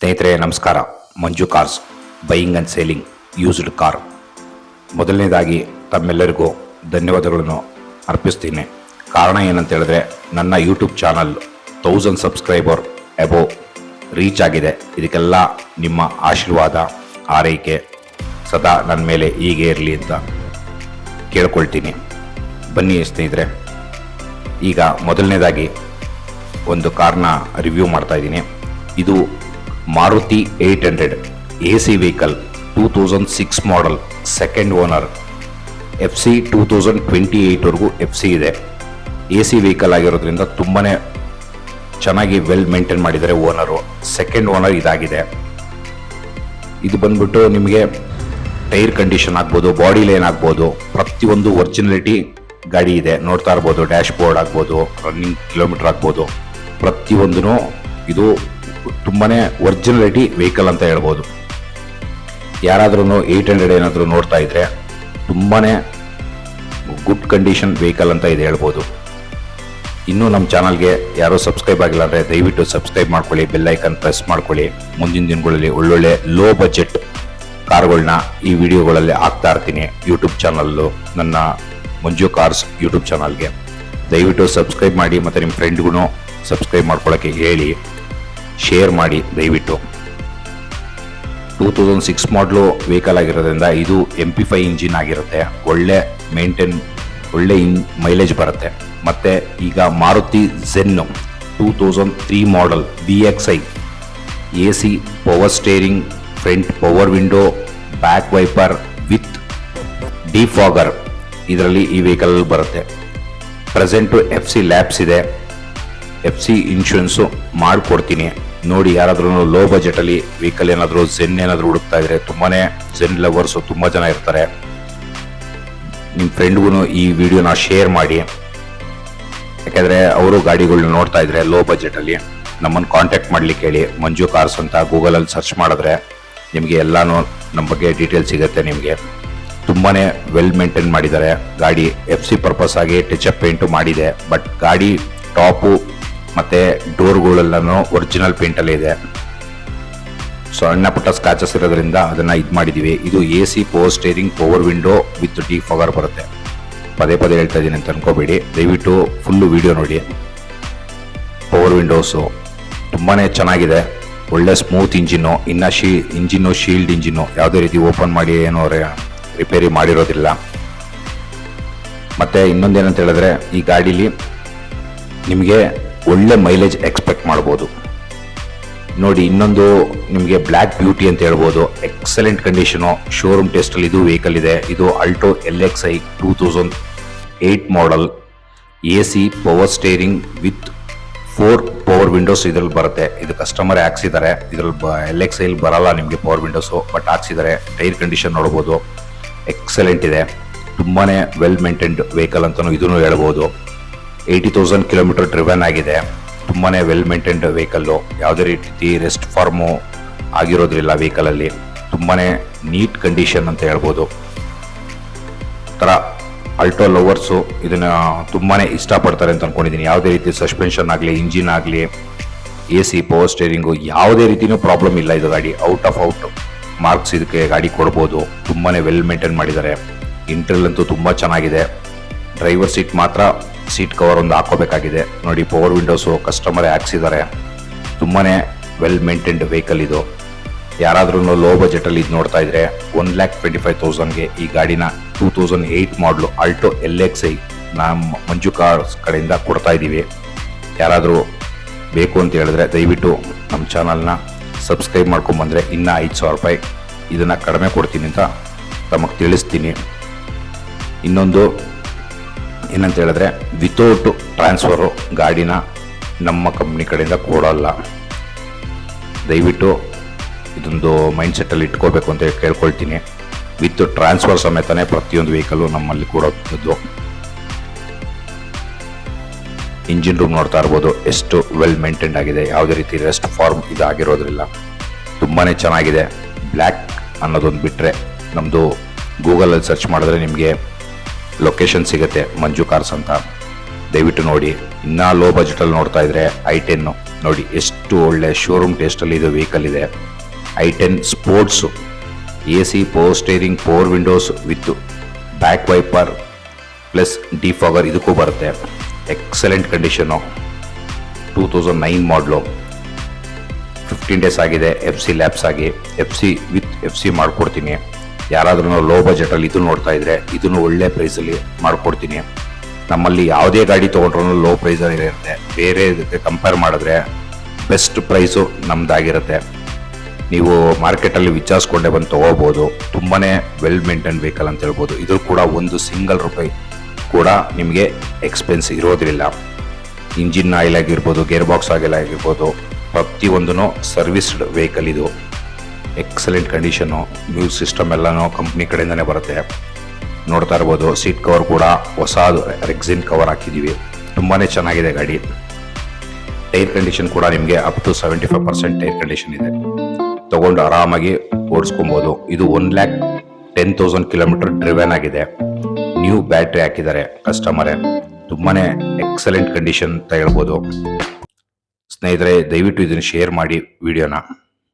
ಸ್ನೇಹಿತರೆ ನಮಸ್ಕಾರ. Manju cars buying and selling used car. ಮೊದಲನೇದಾಗಿ ತಮ್ಮೆಲ್ಲರಿಗೂ ಧನ್ಯವಾದಗಳನ್ನು ಅರ್ಪಿಸ್ತೀನಿ. ಕಾರಣ ಏನಂತ ಹೇಳಿದ್ರೆ, ನನ್ನ YouTube channel 1000 subscriber above reach ಆಗಿದೆ. ಇದಕ್ಕೆಲ್ಲ ನಿಮ್ಮ ಆಶೀರ್ವಾದ, ಆರೈಕೆ ಸದಾ ನನ್ನ ಮೇಲೆ ಹೀಗೆ ಇರಲಿ ಅಂತ ಕೇಳ್ಕೊಳ್ತೀನಿ. ಬನ್ನಿ ಸ್ನೇಹಿತರೆ, ಈಗ ಮೊದಲನೇದಾಗಿ ಒಂದು ಕಾರ್ನ ರಿವ್ಯೂ ಮಾಡ್ತಾ ಇದ್ದೀನಿ. ಇದು ಮಾರುತಿ 800 AC ವೆಹಿಕಲ್, 2006 ಮಾಡಲ್, ಸೆಕೆಂಡ್ ಓನರ್, FC 2028ವರೆಗೂ FC ಇದೆ. AC ವೆಹಿಕಲ್ ಆಗಿರೋದ್ರಿಂದ ತುಂಬಾ ಚೆನ್ನಾಗಿ ವೆಲ್ ಮೇಂಟೈನ್ ಮಾಡಿದ್ದಾರೆ ಓನರು. ಸೆಕೆಂಡ್ ಓನರ್ ಇದಾಗಿದೆ. ಇದು ಬಂದ್ಬಿಟ್ಟು ನಿಮಗೆ ಟೈರ್ ಕಂಡೀಷನ್ ಆಗ್ಬೋದು, ಬಾಡಿ ಲೈನ್ ಆಗ್ಬೋದು, ಪ್ರತಿಯೊಂದು ಒರಿಜಿನಾಲಿಟಿ ಗಾಡಿ ಇದೆ. ನೋಡ್ತಾ ಇರ್ಬೋದು, ಡ್ಯಾಶ್ ಬೋರ್ಡ್ ಆಗ್ಬೋದು, ರನ್ನಿಂಗ್ ಕಿಲೋಮೀಟರ್ ಆಗ್ಬೋದು, ಪ್ರತಿಯೊಂದೂ ಇದು ತುಂಬಾ ಒರಿಜಿನಾಲಿಟಿ ವೆಹಿಕಲ್ ಅಂತ ಹೇಳ್ಬೋದು. ಯಾರಾದ್ರೂ 800 ಏನಾದರೂ ನೋಡ್ತಾ ಇದ್ರೆ ತುಂಬಾ ಗುಡ್ ಕಂಡೀಷನ್ ವೆಹಿಕಲ್ ಅಂತ ಇದು ಹೇಳ್ಬೋದು. ಇನ್ನೂ ನಮ್ಮ ಚಾನಲ್ಗೆ ಯಾರೋ ಸಬ್ಸ್ಕ್ರೈಬ್ ಆಗಿಲ್ಲ ಅಂದರೆ ದಯವಿಟ್ಟು ಸಬ್ಸ್ಕ್ರೈಬ್ ಮಾಡ್ಕೊಳ್ಳಿ, ಬೆಲ್ ಐಕನ್ ಪ್ರೆಸ್ ಮಾಡ್ಕೊಳ್ಳಿ. ಮುಂದಿನ ದಿನಗಳಲ್ಲಿ ಒಳ್ಳೊಳ್ಳೆ ಲೋ ಬಜೆಟ್ ಕಾರ್ಗಳನ್ನ ಈ ವಿಡಿಯೋಗಳಲ್ಲಿ ಹಾಕ್ತಾ ಇರ್ತೀನಿ ಯೂಟ್ಯೂಬ್ ಚಾನಲ್ಲು, ನನ್ನ ಮಂಜು ಕಾರ್ಸ್ ಯೂಟ್ಯೂಬ್ ಚಾನಲ್ಗೆ. ದಯವಿಟ್ಟು ಸಬ್ಸ್ಕ್ರೈಬ್ ಮಾಡಿ ಮತ್ತು ನಿಮ್ಮ ಫ್ರೆಂಡ್ಗೂ ಸಬ್ಸ್ಕ್ರೈಬ್ ಮಾಡ್ಕೊಳ್ಳೋಕ್ಕೆ ಹೇಳಿ, ಶೇರ್ ಮಾಡಿ ದಯವಿಟ್ಟು. 2006 ಮಾಡಲು ವೆಹಿಕಲ್ ಆಗಿರೋದ್ರಿಂದ ಇದು MP5 ಇಂಜಿನ್ ಆಗಿರುತ್ತೆ. ಒಳ್ಳೆ ಮೈಲೇಜ್ ಬರುತ್ತೆ. ಮತ್ತು ಈಗ Maruti Zen 2003 model VXI, AC, power steering, front power window, back wiper with defogger ಇದರಲ್ಲಿ ಈ ವೆಹಿಕಲ್ ಬರುತ್ತೆ. ಪ್ರೆಸೆಂಟು FC ಲ್ಯಾಬ್ಸ್ ಇದೆ. FC ಇನ್ಶೂರೆನ್ಸು ಮಾಡಿಕೊಡ್ತೀನಿ. ನೋಡಿ, ಯಾರಾದ್ರೂ ಲೋ ಬಜೆಟಲ್ಲಿ ವೆಹಿಕಲ್ ಏನಾದರೂ ಝೆನ್ ಏನಾದರೂ ಹುಡುಕ್ತಾ ಇದ್ರೆ, ತುಂಬಾ ಝೆನ್ ಲವರ್ಸು ತುಂಬ ಜನ ಇರ್ತಾರೆ. ನಿಮ್ಮ ಫ್ರೆಂಡ್ಗೂ ಈ ವಿಡಿಯೋನ ಶೇರ್ ಮಾಡಿ. ಯಾಕೆಂದರೆ ಅವರು ಗಾಡಿಗಳನ್ನ ನೋಡ್ತಾ ಇದ್ರೆ ಲೋ ಬಜೆಟಲ್ಲಿ ನಮ್ಮನ್ನು ಕಾಂಟ್ಯಾಕ್ಟ್ ಮಾಡ್ಲಿಕ್ಕೆ ಹೇಳಿ. ಮಂಜು ಕಾರ್ಸ್ ಅಂತ ಗೂಗಲಲ್ಲಿ ಸರ್ಚ್ ಮಾಡಿದ್ರೆ ನಿಮಗೆ ಎಲ್ಲನೂ ನಮ್ಮ ಬಗ್ಗೆ ಡೀಟೇಲ್ಸ್ ಸಿಗುತ್ತೆ. ನಿಮಗೆ ತುಂಬಾ ವೆಲ್ ಮೇಂಟೈನ್ ಮಾಡಿದ್ದಾರೆ ಗಾಡಿ. FC ಪರ್ಪಸ್ ಆಗಿ ಟಚಪ್ ಪೇಂಟು ಮಾಡಿದೆ. ಬಟ್ ಗಾಡಿ ಟಾಪು ಮತ್ತು ಡೋರ್ಗಳೆಲ್ಲನೂ ಒರಿಜಿನಲ್ ಪೇಂಟಲ್ಲೇ ಇದೆ. ಸಣ್ಣ ಪುಟ್ಟ ಸ್ಕ್ರಾಚಸ್ ಇರೋದ್ರಿಂದ ಅದನ್ನು ಇದು ಮಾಡಿದ್ದೀವಿ. ಇದು AC, power steering, power window with defogger ಬರುತ್ತೆ. ಪದೇ ಪದೇ ಹೇಳ್ತಾ ಇದ್ದೀನಿ ಅಂತ ಅನ್ಕೋಬೇಡಿ, ದಯವಿಟ್ಟು ಫುಲ್ಲು ವಿಡಿಯೋ ನೋಡಿ. ಪವರ್ ವಿಂಡೋಸು ತುಂಬಾ ಚೆನ್ನಾಗಿದೆ. ಒಳ್ಳೆ smooth engine. Engine shield engine, ಯಾವುದೇ ರೀತಿ ಓಪನ್ ಮಾಡಿ ಏನೋ ರಿಪೇರಿ ಮಾಡಿರೋದಿಲ್ಲ. ಮತ್ತು ಇನ್ನೊಂದೇನಂತ ಹೇಳಿದ್ರೆ, ಈ ಗಾಡೀಲಿ ನಿಮಗೆ ಒಳ್ಳೆ ಮೈಲೇಜ್ ಎಕ್ಸ್ಪೆಕ್ಟ್ ಮಾಡ್ಬೋದು. ನೋಡಿ, ಇನ್ನೊಂದು ನಿಮಗೆ ಬ್ಲ್ಯಾಕ್ ಬ್ಯೂಟಿ ಅಂತ ಹೇಳ್ಬೋದು. ಎಕ್ಸಲೆಂಟ್ ಕಂಡೀಷನು, ಶೋರೂಮ್ ಟೆಸ್ಟಲ್ಲಿ ಇದು ವೆಹಿಕಲ್ ಇದೆ. ಇದು Alto LXi 2008 model, AC, power steering with 4 power windows ಇದರಲ್ಲಿ ಬರುತ್ತೆ. ಇದು ಕಸ್ಟಮರ್ ಹಾಕ್ಸಿದ್ದಾರೆ. ಇದರಲ್ಲಿ LXi ಬರಲ್ಲ ನಿಮಗೆ ಪವರ್ ವಿಂಡೋಸು, ಬಟ್ ಹಾಕ್ಸಿದ್ದಾರೆ. ಟೈರ್ ಕಂಡೀಷನ್ ನೋಡ್ಬೋದು, ಎಕ್ಸಲೆಂಟ್ ಇದೆ. ತುಂಬಾ ವೆಲ್ ಮೇಂಟೈನ್ಡ್ ವೆಹಿಕಲ್ ಅಂತಲೂ ಇದನ್ನು ಹೇಳ್ಬೋದು. 80,000 ಕಿಲೋಮೀಟರ್ ಡ್ರಿವನ್ ಆಗಿದೆ. ತುಂಬಾ ವೆಲ್ ಮೇಂಟೈನ್ಡ್ ವೆಹಿಕಲ್ಲು. ಯಾವುದೇ ರೀತಿ ರೆಸ್ಟ್ ಫಾರ್ಮು ಆಗಿರೋದ್ರಿಲ್ಲ ವೆಹಿಕಲಲ್ಲಿ. ತುಂಬಾ ನೀಟ್ ಕಂಡೀಷನ್ ಅಂತ ಹೇಳ್ಬೋದು. ಥರ ಆಲ್ಟೋ ಲವರ್ಸು ಇದನ್ನು ತುಂಬಾ ಇಷ್ಟಪಡ್ತಾರೆ ಅಂತ ಅಂದ್ಕೊಂಡಿದ್ದೀನಿ. ಯಾವುದೇ ರೀತಿ ಸಸ್ಪೆನ್ಷನ್ ಆಗಲಿ, ಇಂಜಿನ್ ಆಗಲಿ, AC, ಪವರ್ ಸ್ಟೇರಿಂಗು ಯಾವುದೇ ರೀತಿಯೂ ಪ್ರಾಬ್ಲಮ್ ಇಲ್ಲ. ಇದು ಗಾಡಿ ಔಟ್ ಮಾರ್ಕ್ಸ್ ಇದಕ್ಕೆ ಗಾಡಿ ಕೊಡ್ಬೋದು. ತುಂಬಾ ವೆಲ್ ಮೇಂಟೈನ್ ಮಾಡಿದ್ದಾರೆ. ಇಂಟೀರಿಯರ್ ಅಂತೂ ತುಂಬ ಚೆನ್ನಾಗಿದೆ. ಡ್ರೈವರ್ ಸೀಟ್ ಕವರ್ ಒಂದು ಹಾಕೋಬೇಕಾಗಿದೆ. ನೋಡಿ, ಪವರ್ ವಿಂಡೋಸು ಕಸ್ಟಮರೇ ಹಾಕ್ಸಿದ್ದಾರೆ. ತುಂಬಾ ವೆಲ್ ಮೇಂಟೈನ್ಡ್ ವೆಹಿಕಲ್ ಇದು. ಯಾರಾದ್ರೂ ಲೋ ಬಜೆಟಲ್ಲಿ ಇದು ನೋಡ್ತಾ ಇದ್ರೆ 1,25,000ಗೆ ಈ ಗಾಡಿನ 2008 ಮಾಡಲು ಆಲ್ಟೋ LXi ನಮ್ಮ ಮಂಜು ಕಾರ್ಸ್ ಕಡೆಯಿಂದ ಕೊಡ್ತಾ ಇದ್ದೀವಿ. ಯಾರಾದರೂ ಬೇಕು ಅಂತ ಹೇಳಿದ್ರೆ ದಯವಿಟ್ಟು ನಮ್ಮ ಚಾನಲ್ನ ಸಬ್ಸ್ಕ್ರೈಬ್ ಮಾಡ್ಕೊಂಬಂದರೆ ಇನ್ನೂ 5,000 ರೂಪಾಯಿ ಇದನ್ನು ಕಡಿಮೆ ಕೊಡ್ತೀನಿ ಅಂತ ತಮಗೆ ತಿಳಿಸ್ತೀನಿ. ಇನ್ನೊಂದು ಏನಂತ ಹೇಳಿದ್ರೆ, ವಿತೌಟ್ ಟ್ರಾನ್ಸ್ಫರು ಗಾಡಿನ ನಮ್ಮ ಕಂಪ್ನಿ ಕಡೆಯಿಂದ ಕೊಡಲ್ಲ. ದಯವಿಟ್ಟು ಇದೊಂದು ಮೈಂಡ್ಸೆಟ್ಟಲ್ಲಿ ಇಟ್ಕೋಬೇಕು ಅಂತ ಕೇಳ್ಕೊಳ್ತೀನಿ. ವಿತ್ ಟ್ರಾನ್ಸ್ಫರ್ ಸಮೇತನೇ ಪ್ರತಿಯೊಂದು ವೆಹಿಕಲ್ಲು ನಮ್ಮಲ್ಲಿ ಕೊಡೋದು. ಇಂಜಿನ್ ರೂಮ್ ನೋಡ್ತಾ ಇರ್ಬೋದು, ಎಷ್ಟು ವೆಲ್ ಮೇಂಟೈನ್ಡ್ ಆಗಿದೆ. ಯಾವುದೇ ರೀತಿ ರೆಸ್ಟ್ ಫಾರ್ಮ್ ಇದಾಗಿರೋದ್ರಿಲ್ಲ. ತುಂಬಾ ಚೆನ್ನಾಗಿದೆ. ಬ್ಲ್ಯಾಕ್ ಅನ್ನೋದೊಂದು ಬಿಟ್ಟರೆ ನಮ್ಮದು ಗೂಗಲಲ್ಲಿ ಸರ್ಚ್ ಮಾಡಿದ್ರೆ ನಿಮಗೆ ಲೊಕೇಶನ್ ಸಿಗುತ್ತೆ, ಮಂಜು ಕಾರ್ಸ್ ಅಂತ. ದಯವಿಟ್ಟು ನೋಡಿ. ಇನ್ನೂ ಲೋ ಬಜೆಟಲ್ಲಿ ನೋಡ್ತಾ ಇದ್ರೆ i10 ನೋಡಿ ಎಷ್ಟು ಒಳ್ಳೆ ಶೋರೂಮ್ ಟೇಸ್ಟಲ್ಲಿ ಇದು ವೆಹಿಕಲ್ ಇದೆ. i10 sports, AC, power steering, power Windows with back wiper plus defogger ಇದಕ್ಕೂ ಬರುತ್ತೆ. ಎಕ್ಸಲೆಂಟ್ ಕಂಡೀಷನು, 2009 ಮಾಡಲು, 15 ಡೇಸ್ ಆಗಿದೆ FC ಲ್ಯಾಬ್ಸ್ ಆಗಿ. FC ಮಾಡಿಕೊಡ್ತೀನಿ. ಯಾರಾದ್ರೂ ಲೋ ಬಜೆಟಲ್ಲಿ ಇದು ನೋಡ್ತಾ ಇದ್ರೆ ಇದನ್ನು ಒಳ್ಳೆ ಪ್ರೈಸಲ್ಲಿ ಮಾಡಿಕೊಡ್ತೀನಿ. ನಮ್ಮಲ್ಲಿ ಯಾವುದೇ ಗಾಡಿ ತೊಗೊಂಡ್ರೂ ಲೋ ಪ್ರೈಸಲ್ಲಿ ಇರುತ್ತೆ. ಬೇರೆ ಇದಕ್ಕೆ ಕಂಪೇರ್ ಮಾಡಿದ್ರೆ ಬೆಸ್ಟ್ ಪ್ರೈಸು ನಮ್ದಾಗಿರುತ್ತೆ. ನೀವು ಮಾರ್ಕೆಟಲ್ಲಿ ವಿಚಾರಿಸ್ಕೊಂಡೆ ಬಂದು ತೊಗೋಬೋದು. ತುಂಬಾ ವೆಲ್ ಮೇಂಟೈನ್ ವೆಹಿಕಲ್ ಅಂತ ಹೇಳ್ಬೋದು. ಇದು ಕೂಡ ಒಂದು ಸಿಂಗಲ್ ರೂಪಾಯಿ ಕೂಡ ನಿಮಗೆ ಎಕ್ಸ್ಪೆನ್ಸ್ ಇರೋದಿಲ್ಲ. ಇಂಜಿನ್ ಆಯಿಲ್ ಆಗಿರ್ಬೋದು, ಗೇರ್ ಬಾಕ್ಸ್ ಆಯಿಲ್ ಆಗಿರ್ಬೋದು, ಪ್ರತಿಯೊಂದು ಸರ್ವಿಸ್ಡ್ ವೆಹಿಕಲ್ ಇದು. Excellent condition. ಮ್ಯೂಸಿಕ್ ಸಿಸ್ಟಮ್ ಎಲ್ಲನೂ ಕಂಪ್ನಿ ಕಡೆಯಿಂದನೇ ಬರುತ್ತೆ. ನೋಡ್ತಾ ಇರ್ಬೋದು. ಸೀಟ್ ಕವರ್ ಕೂಡ ಹೊಸದು ರೆಕ್ಸಿನ್ ಕವರ್ ಹಾಕಿದ್ದೀವಿ. ತುಂಬಾ ಚೆನ್ನಾಗಿದೆ ಗಾಡಿ. ಟೈರ್ ಕಂಡೀಷನ್ ಕೂಡ ನಿಮಗೆ ಅಪ್ ಟು 75% ಟೈರ್ ಕಂಡೀಷನ್ ಇದೆ. ತಗೊಂಡು ಆರಾಮಾಗಿ ಓಡಿಸ್ಕೊಬೋದು. ಇದು 1,10,000 ಕಿಲೋಮೀಟರ್ ಡ್ರಿವೆನ್ ಆಗಿದೆ. ನ್ಯೂ ಬ್ಯಾಟ್ರಿ ಹಾಕಿದ್ದಾರೆ ಕಸ್ಟಮರೇ. ತುಂಬಾ ಎಕ್ಸಲೆಂಟ್ ಕಂಡೀಷನ್ ಅಂತ ಹೇಳ್ಬೋದು. ಸ್ನೇಹಿತರೆ, ದಯವಿಟ್ಟು ಇದನ್ನು ಶೇರ್ ಮಾಡಿ ವಿಡಿಯೋನ.